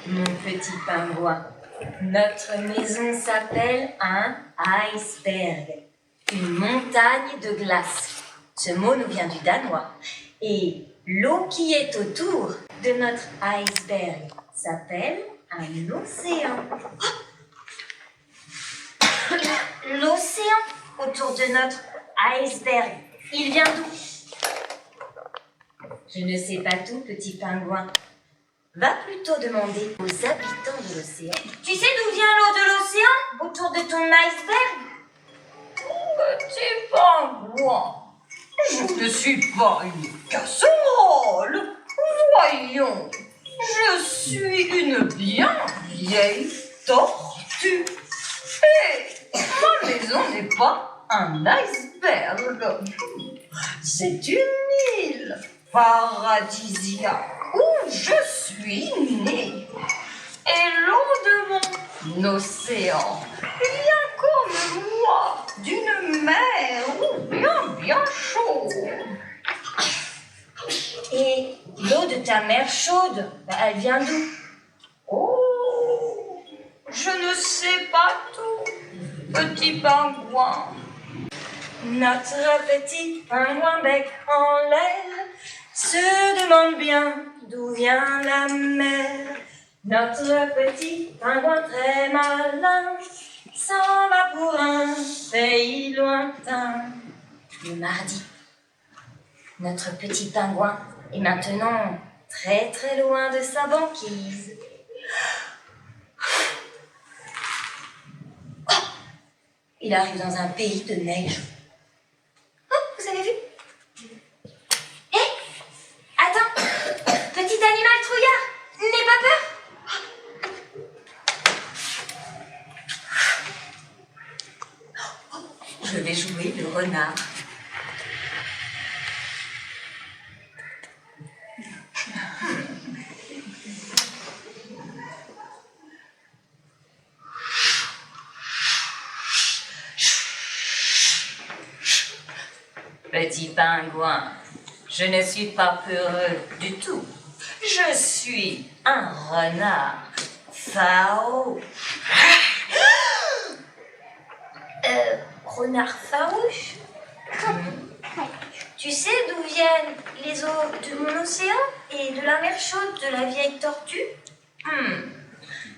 mon petit pingouin. Notre maison s'appelle un iceberg, une montagne de glace. Ce mot nous vient du danois. Et l'eau qui est autour de notre iceberg s'appelle un océan. L'océan autour de notre iceberg, il vient d'où? Je ne sais pas tout, petit pingouin. Va plutôt demander aux habitants de l'océan. Tu sais d'où vient l'eau de l'océan autour de ton iceberg? Petit pingouin, je ne suis pas une casserole. Voyons, je suis une bien vieille tortue. Et ma maison n'est pas un iceberg. C'est une île paradisiaque où je suis née. Et l'eau de mon océan vient comme moi d'une mer bien chaude. Et l'eau de ta mer chaude, elle vient d'où? Oh, je ne sais pas tout, petit pingouin. Notre petit pingouin bec en l'air se demande bien d'où vient la mer. Notre petit pingouin très malin s'en va pour un pays lointain. Le mardi, notre petit pingouin est maintenant très très loin de sa banquise. Oh, il arrive dans un pays de neige. Vous avez vu? Hé, attends, petit animal trouillard, n'aie pas peur. Je vais jouer le renard. Petit pingouin, je ne suis pas peureux du tout. Je suis un renard farouche. Renard farouche? Tu sais d'où viennent les eaux de mon océan et de la mer chaude de la vieille tortue?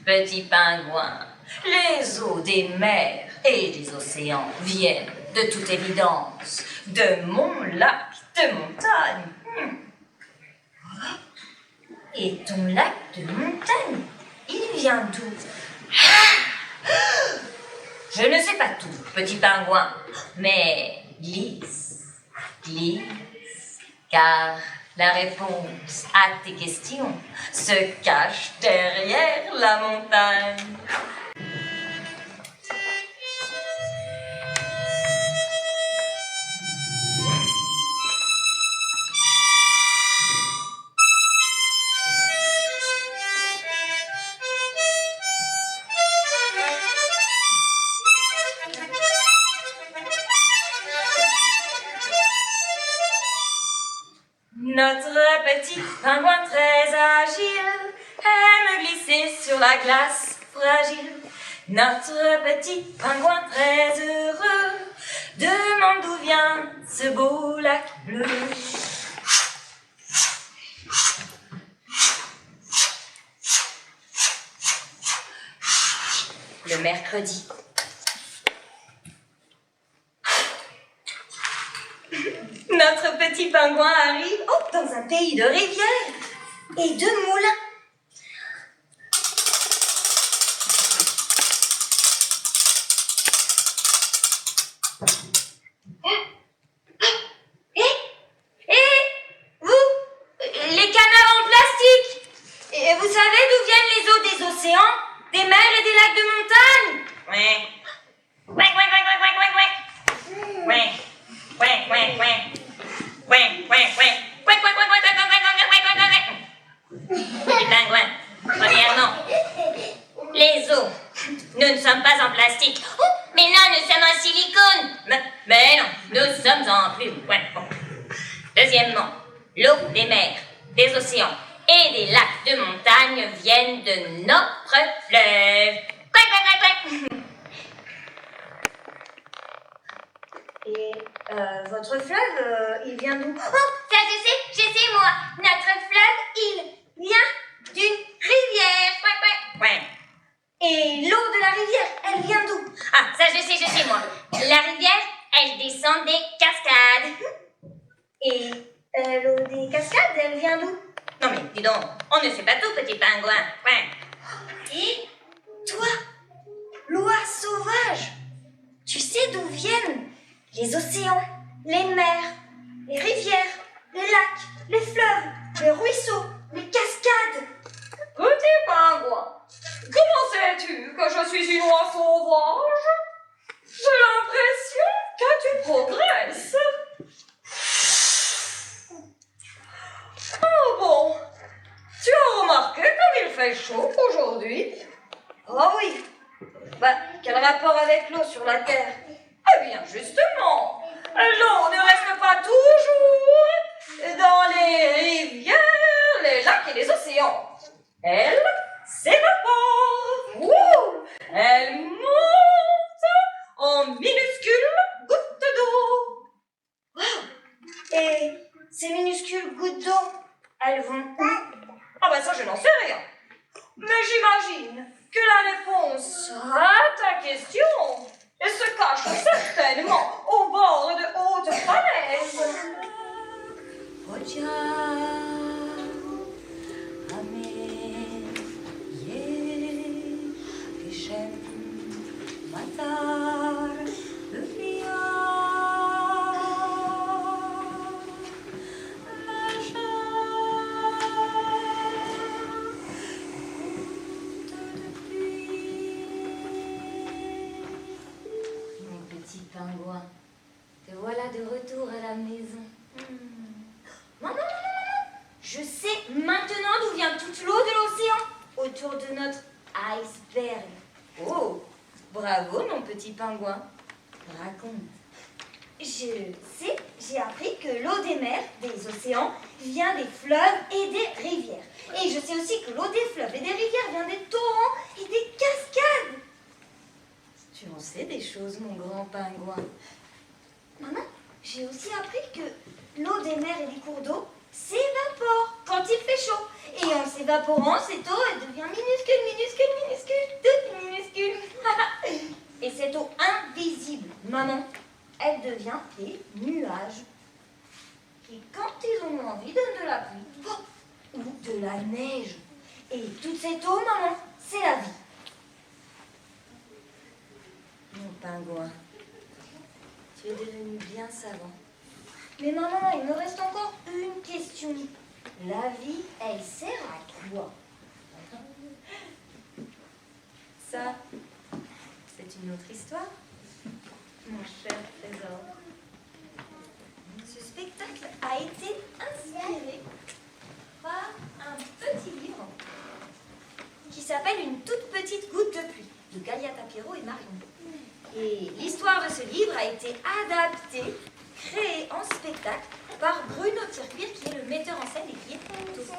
Petit pingouin, les eaux des mers et des océans viennent de toute évidence de mon lac de montagne. Et ton lac de montagne, il vient d'où? Je ne sais pas tout, petit pingouin, mais glisse, car la réponse à tes questions se cache derrière la montagne. Notre petit pingouin très agile aime glisser sur la glace fragile. Notre petit pingouin très heureux demande d'où vient ce beau lac bleu. Le mercredi. Notre petit pingouin arrive dans un pays de rivières et de moulins. Et vous, les canards en plastique, et vous savez d'où viennent les eaux des océans, des mers et des lacs de montagne? Ouais. Ouais. Petit pingouin, premièrement, les os, nous ne sommes pas en plastique. Oh, mais non, nous sommes en silicone. Mais non, nous sommes en plume. Ouais, bon. Deuxièmement, l'eau des mers, des océans et des lacs de montagne viennent de notre fleuve. Quack, quack, quack, quack. Et votre fleuve, il vient d'où? Oh, ça je sais moi. Notre fleuve, il vient d'une rivière. Quack, quack, quack. Et l'eau de la rivière, elle vient d'où? Ah, ça je sais moi. La rivière, elle descend des cascades. Et l'eau des cascades, elle vient d'où? Non mais dis donc, on ne sait pas tout, petit pingouin. Ouais. Et toi, l'oie sauvage, tu sais d'où viennent les océans, les mers, les rivières, les lacs, les fleuves, les ruisseaux, les cascades? Petit pingouin, comment sais-tu que je suis une oie sauvage? J'ai l'impression que tu progresses. Oh bon, tu as remarqué comme il fait chaud aujourd'hui? Oh oui. Bah, quel rapport avec l'eau sur la terre? Eh bien, justement, l'eau ne reste pas toujours dans les rivières, les lacs et les océans. Elle s'évapore. Ouh, elle monte en minuscules gouttes d'eau. Et ces minuscules gouttes d'eau, elles vont où? Ah ben ça, je n'en sais rien. Mais j'imagine que la réponse à ta question se cache certainement au bord de hautes falaises. Mon petit pingouin, te voilà de retour à la maison. Non, non, non, non, non. Je sais maintenant d'où vient toute l'eau de l'océan autour de notre iceberg. Oh, bravo mon petit pingouin. Raconte. Je sais, j'ai appris que l'eau des mers, des océans, vient des fleuves et des rivières. Et je sais aussi que l'eau des fleuves et des rivières vient des torrents et des cascades. Tu en sais des choses, mon grand pingouin. Maman, j'ai aussi appris que l'eau des mers et des cours d'eau s'évapore quand il fait chaud. Et en s'évaporant, cette eau, elle devient minuscule, minuscule, minuscule, toute minuscule. Et cette eau invisible, maman, elle devient des nuages. Et quand ils ont envie, donnent de la pluie ou de la neige. Et toute cette eau, maman, c'est la vie. Mon pingouin, tu es devenu bien savant. Mais maman, il me reste encore une question. La vie, elle sert à quoi? Ça, c'est une autre histoire, mon cher trésor. Ce spectacle a été inspiré par un petit livre qui s'appelle Une toute petite goutte de pluie de Galia Tapiro et Marion. Et l'histoire de ce livre a été adaptée, créée en spectacle par Bruno Tircuir, qui est le metteur en scène et qui est tout.